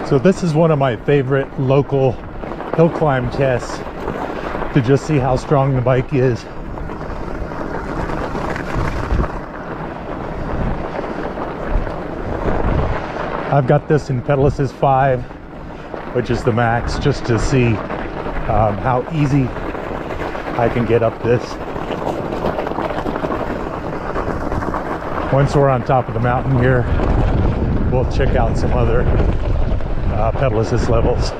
So this is one of my favorite local hill climb tests, to just see how strong the bike is. I've got this in pedal assist 5, which is the max, just to see how easy I can get up this. Once we're on top of the mountain here, we'll check out some other pedal assist levels.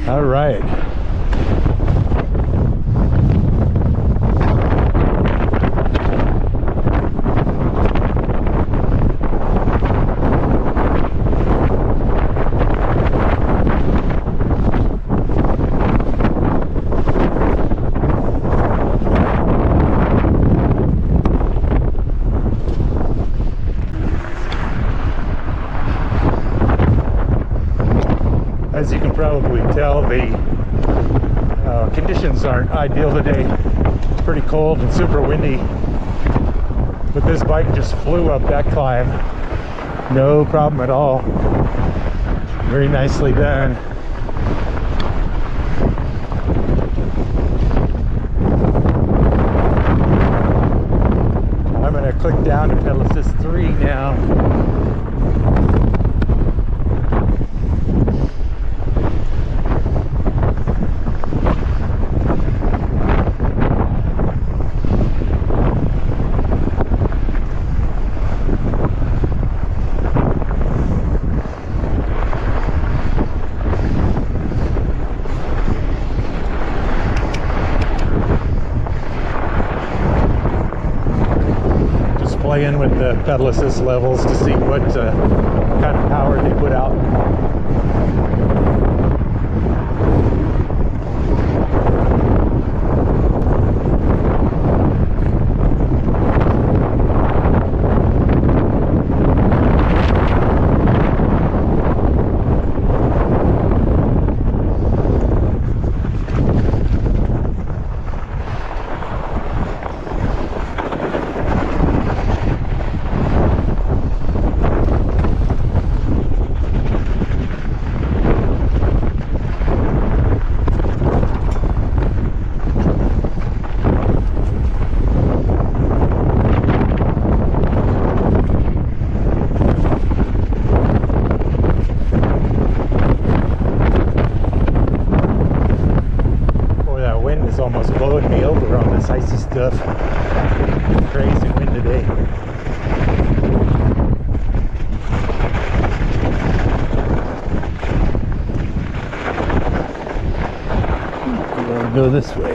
All right. As you can probably tell, the conditions aren't ideal today. It's pretty cold and super windy, but this bike just flew up that climb. No problem at all. Very nicely done. I'm going to click down to pedal assist 3 now. Play in with the pedal assist levels to see what kind of power they put out. Almost blowing me over on this icy stuff. Crazy wind today. We'll go this way.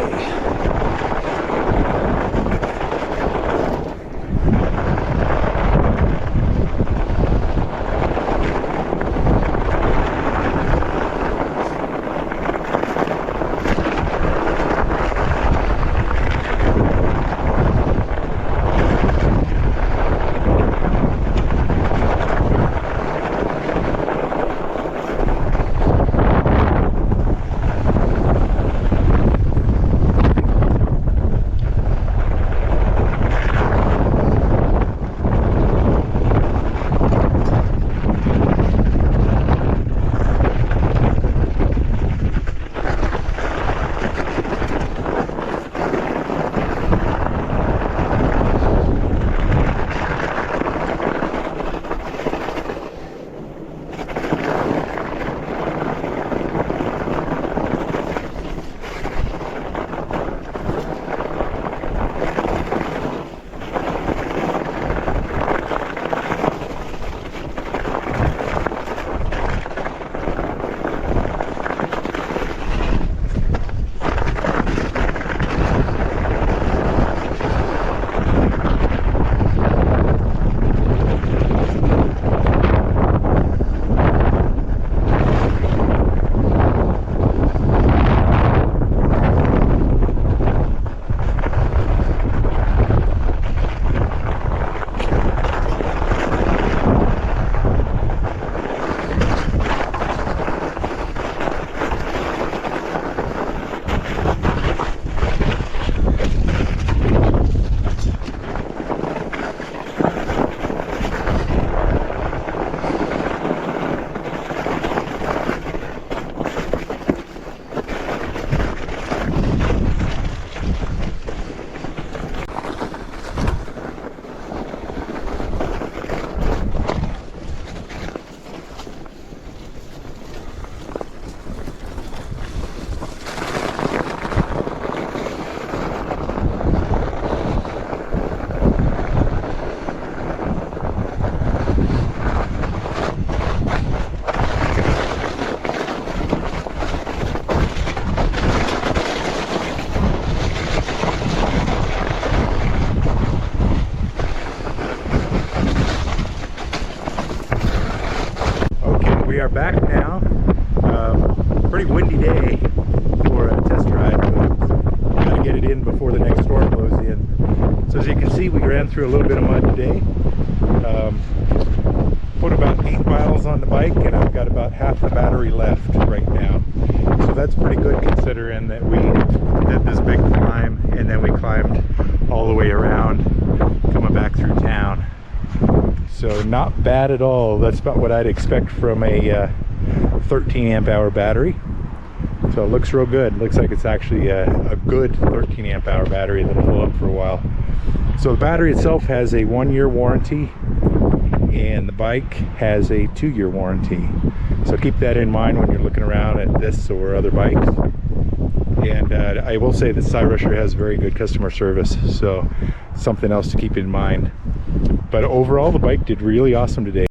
we are back now. Pretty windy day for a test ride, but gotta get it in before the next storm blows in. So as you can see, we ran through a little bit of mud today. Put about 8 miles on the bike, and I've got about half the battery left right now. So that's pretty good considering that we did this big climb and then we climbed all the way around coming back through town. So not bad at all. That's about what I'd expect from a 13 amp hour battery. So it looks real good. Looks like it's actually a good 13 amp hour battery that'll hold up for a while. So the battery itself has a 1-year warranty, and the bike has a 2-year warranty. So keep that in mind when you're looking around at this or other bikes. And I will say that Cyrusher has very good customer service, so something else to keep in mind. But overall, the bike did really awesome today.